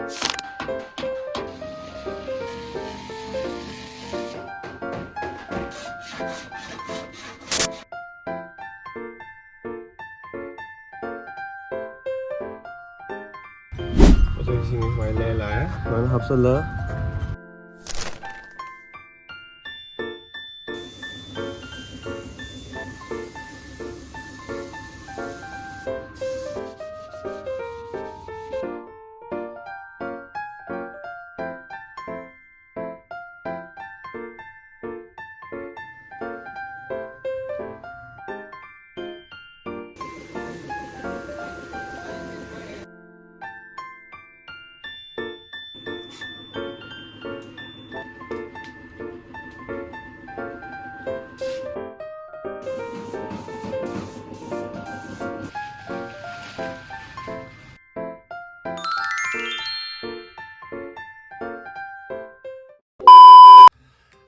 Tôi xin mày lê lại nó học sơ lỡ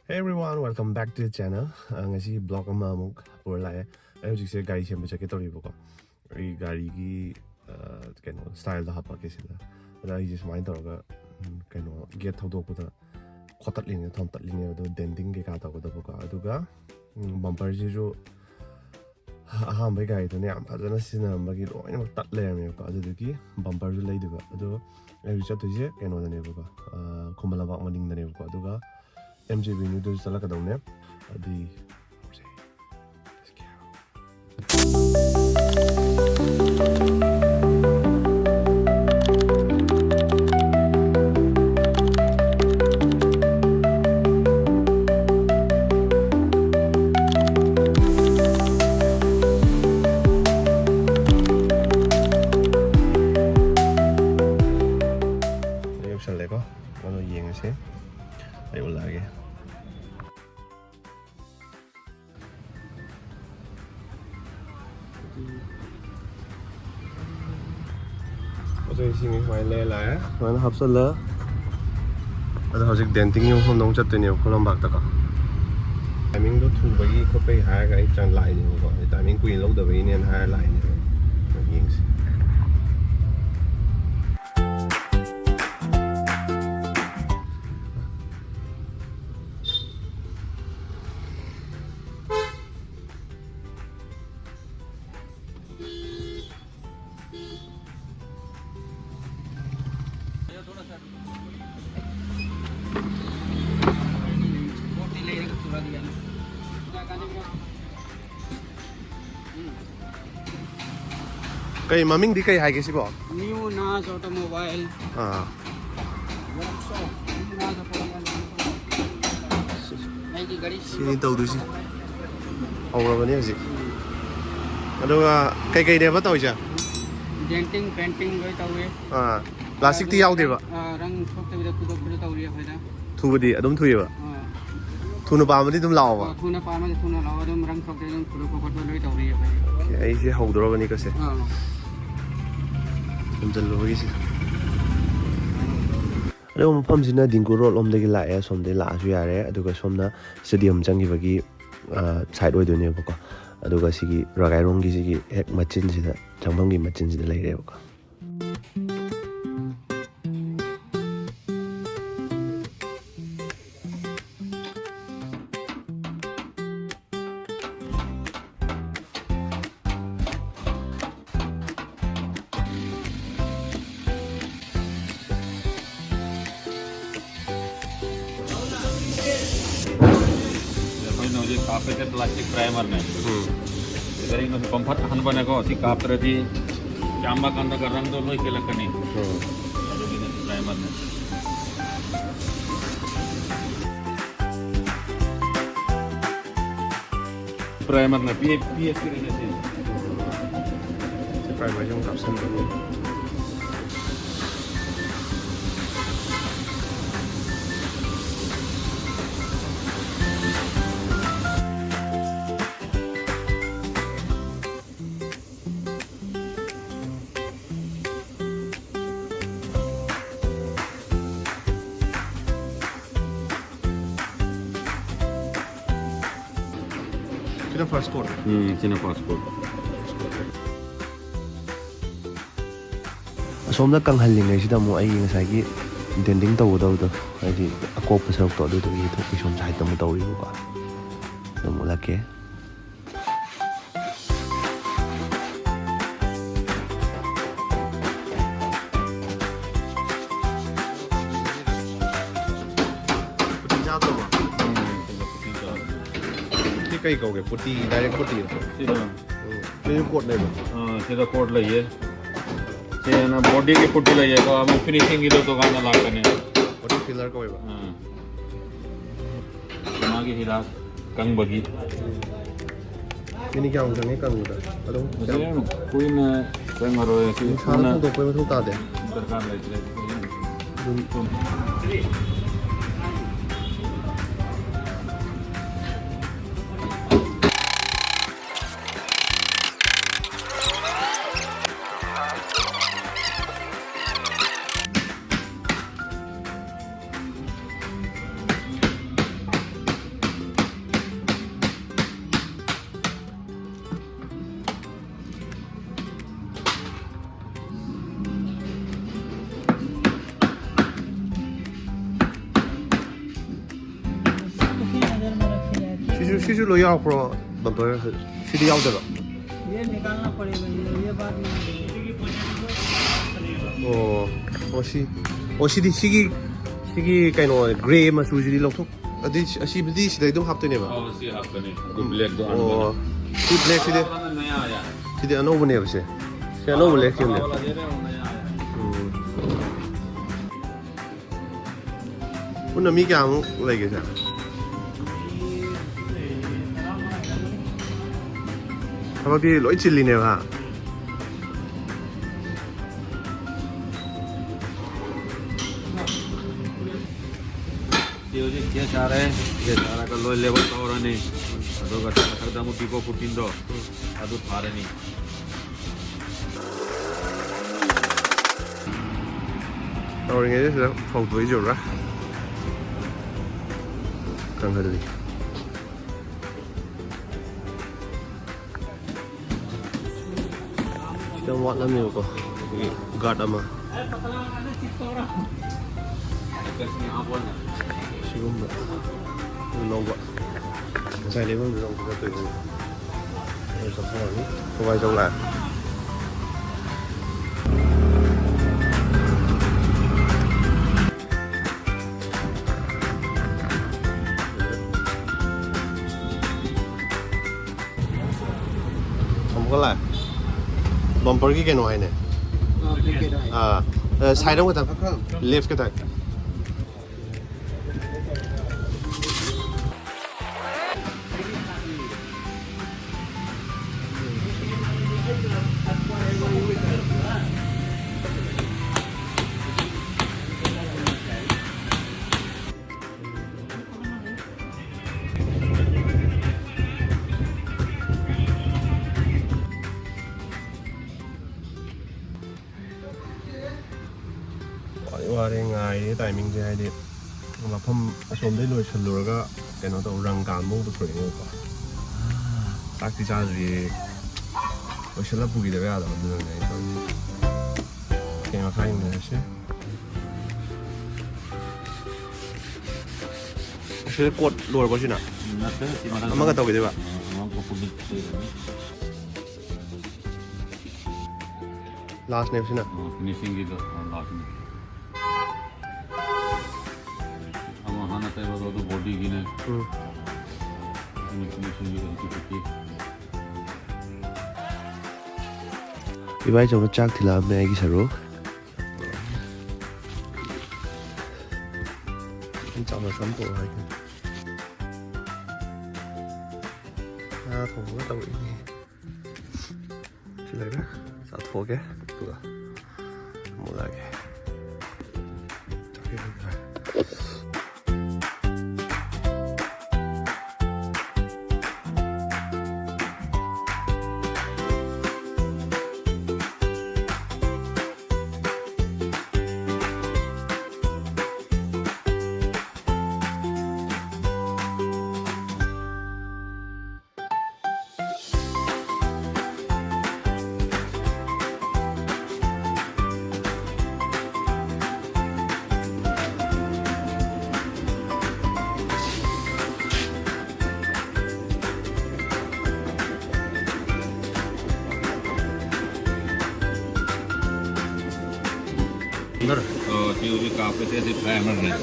Hey everyone, welcome back to the channel. Ngasi vlog ama amuk por lai. Ai hojik se gari sem chake tori boko. Ai gari gi keno style da hapa ke sida. Ada ai just mind toroga keno get thau dok da khotatle ne thom tatle ne do denting ke ka ta ko da boko. Aduga bumper ji jo aham bai gari to ne am phajana sina magi loina mak tatle me ko adu ki bumper ju lei duga. Adu ai chat to je keno da ne boko. Khumala bak maning da ne boko. Aduga MJB noodles talaga daw ne. Adi Ayok siya leko. Ano yung kasi? Ayok lagi. Tôi xin mày lê lại nó học sơ lỡ ở đây hojik denting yung không nông chất từ nhiều không làm bạc tất cả timing đó thu với có phải hai cái trang lại thì có timing queen lâu đời nên hai lại này Kay maming di kay hai kasi po. New naaj automobile. Workshop. Naaj automobile. Sini tàu du si. Ora bani si. Aduga kay de ba taw ja? Denting painting goi tawe. Plastic ti yaw de ba? Rang sok tawi da kudo kudo tawi ya faida. Thu ba di adum thu ba? Thu na pa ma di dum law ba? Thu na pa ma thu na law adum rang sok de dum kudo kudo loi tawi ya faida. Ai si hau dro bani ka se. Ada mafam sina Dingku Road lomdagi lae somde la su yare aduga somna stadium changi bagi side oidone bako aduga sigi ragai rongi sigi hek machin sida changbam gi machin sida leire bako कापे plastic primer ने इधर इन comfort हन बने को सी काप रही चांबा कंदा का रंग दो लोई के लकनी प्राइमर ने प्राइमर ने पीएस की रहने से primer yung kapsan ko Sino passport? Sino passport. ꯑꯁꯣꯝꯗ ꯀꯪꯍꯜꯂꯤꯉꯩꯁꯤꯗ ꯑꯃꯨꯛ ꯑꯩꯒꯤ ꯉꯁꯥꯏꯒꯤ ꯗꯦꯟꯇꯤꯡ ꯇꯧꯒꯗꯕꯗꯣ ꯍꯥꯏꯗꯤ ꯑꯀꯣꯞꯄ ꯁꯔꯨꯛꯇꯣ ꯑꯗꯨꯗꯨꯒꯤ ꯊꯣꯛꯄꯤ ꯁꯣꯝ ꯁꯥꯏꯗꯇ ꯑꯃꯨꯛ ꯇꯧꯔꯤꯕꯀꯣ ꯑꯗꯨꯝ ꯎꯠꯂꯛꯀꯦ ꯀꯩ ꯀꯧꯒꯦ ꯄꯨꯇꯤ ꯗꯥꯏꯔꯦꯛ ꯄꯨꯇꯤ ꯁꯤꯗ ꯀꯣꯠ ꯂꯩꯕ ꯁꯤꯗ ꯀꯣꯠ ꯂꯩꯌꯦ ꯁꯤꯅ ꯕꯣꯗꯤꯒꯤ ꯄꯨꯇꯤ ꯂꯩꯌꯦꯀꯣ ꯑꯃꯨꯛ ꯐꯤꯅꯤꯁꯤꯡꯒꯤꯗꯣ ꯇꯣꯉꯥꯟꯅ ꯂꯥꯛꯀꯅꯤ ꯕꯣꯗꯤ ꯐꯤꯂꯔ ꯀꯧꯋꯦꯕ ꯃꯥꯒꯤ ꯍꯤꯗꯥꯛ ꯀꯪꯕꯒꯤ ꯃꯤꯅꯤ ꯀꯌꯥꯃꯨꯛ ꯆꯪꯉꯦ ꯀꯪꯕꯗ ꯑꯗꯨꯝ ꯀꯨꯏꯅ ꯆꯪꯉꯔꯣꯏ ꯁꯤ ꯅꯨꯡꯁꯥꯗ ꯐꯧꯗꯣꯛꯄꯩ ꯃꯊꯧ ꯇꯥꯗꯦ ꯗꯔꯀꯥꯔ ꯂꯩꯇ꯭ꯔꯦ ꯑꯗꯨꯝ सिसु लो याव प्रो बम्पर सिदी याव दबा ये निकालना पड़ेगा ये बात नहीं ओ सिदी सिगी कइनो ग्रे मचू सिदी लौथोक अदि असि बिदि सिदै दम हाप्तोने बा ꯁꯤ ꯍꯥꯞꯀꯅꯤ ꯕ꯭ꯂꯦꯛ ꯗꯣ ओ सि ब्लैक सिदे नया आया सिदे अनोबो ने बसे से अनोबो ब्लैक केने उन मी क्या मु लाइगे जा थबकि लोइ चिल्लिने बा ये सारे ये सारा का लो लेवल तौरने अदोगा खरदा मु टिको पुटिंदो अदु थारनी तौरिङै सिदा फौदोइ जोरा कंहदि सिदा वाटलमेको गार्ड अमा सिगुम्बा लौबा ngài lấy bằng dòng ra từ rồi sắp hỏi không ai trong lại không có lại bumper cái loại này side đâu cái thằng left cái thằng वारे ngài timing से है मफम असोम लोई सल्लुरगा कनो तो रंग कामो पुथोइङो चाकती चाजरी ओइसला पुगिदबा यादब दुने केमा खाइने से से कोट लोर बसिना अमागा तौगिदबा लास्ट नेम सिना फिनिशिंग की तो लास्ट में तो बॉडी की ने इबाई जब चाक थिला में आएगी सरो चावल संपो है थोड़ा तो ये चलेगा साथ हो गया पूरा मोला गया Bener. Oh, si kafe sih si primer nih.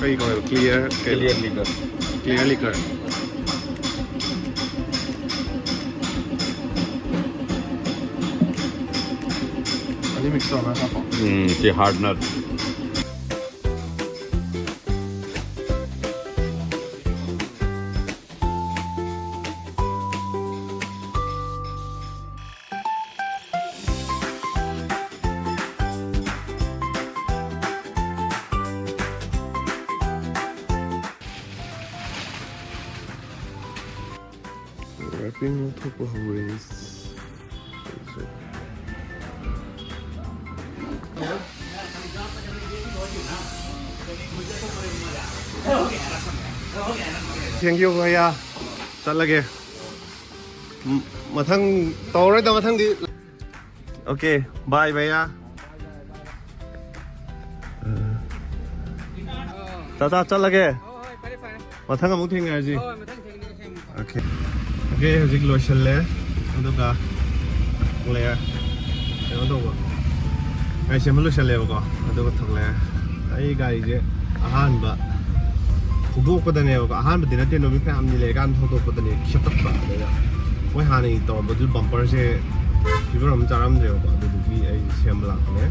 Cái gọi là clear Clear liquor. clear liquor. Anh mix rồi mà sao không? Si hardener. Wrapping on top of waste. Thank you भैया चल लगे मथंग तौरे तो मथंग दी okay bye भैया ताता चल लगे मथंग अमुक थेंगे जी okay okay हजिक लोशनले अदुगा ले कनो दो ai sem लोशनले बको अदुगा थकले ai गाड़ी जे अहानबा थोदोकदने बको अहानबदि नते नो मिफे आमनि लेगान थोदोकदने खितपा देगा मोय हानि तौरबदु बम्पर से फिवर हम चारामद्रे बको अदुदुगी ai सेम लाखने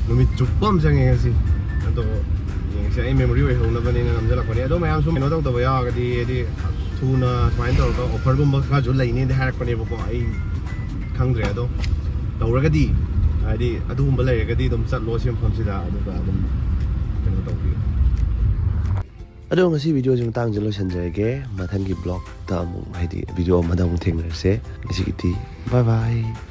नुमित चुप्पम जंगे गसि अदो यंगसे ai मेमोरी वे होनबने नमजलाखने अदो मयाम सु मेनो तौदबा यागदि एदि थुना सुमाइन तौरगा ऑफर गुम्बा खाजु लैने दे हारकने बको ai खंग्रे अदो तौरगदि आदि अदुगुम्बा लैरगदि दम चलो सेमफमसिदा अदुगा दम कनो तौबि अदो ngasi video jing tang jelo sanjage mathang ki blog ta mu haidi video madang theng se ngasi ki bye bye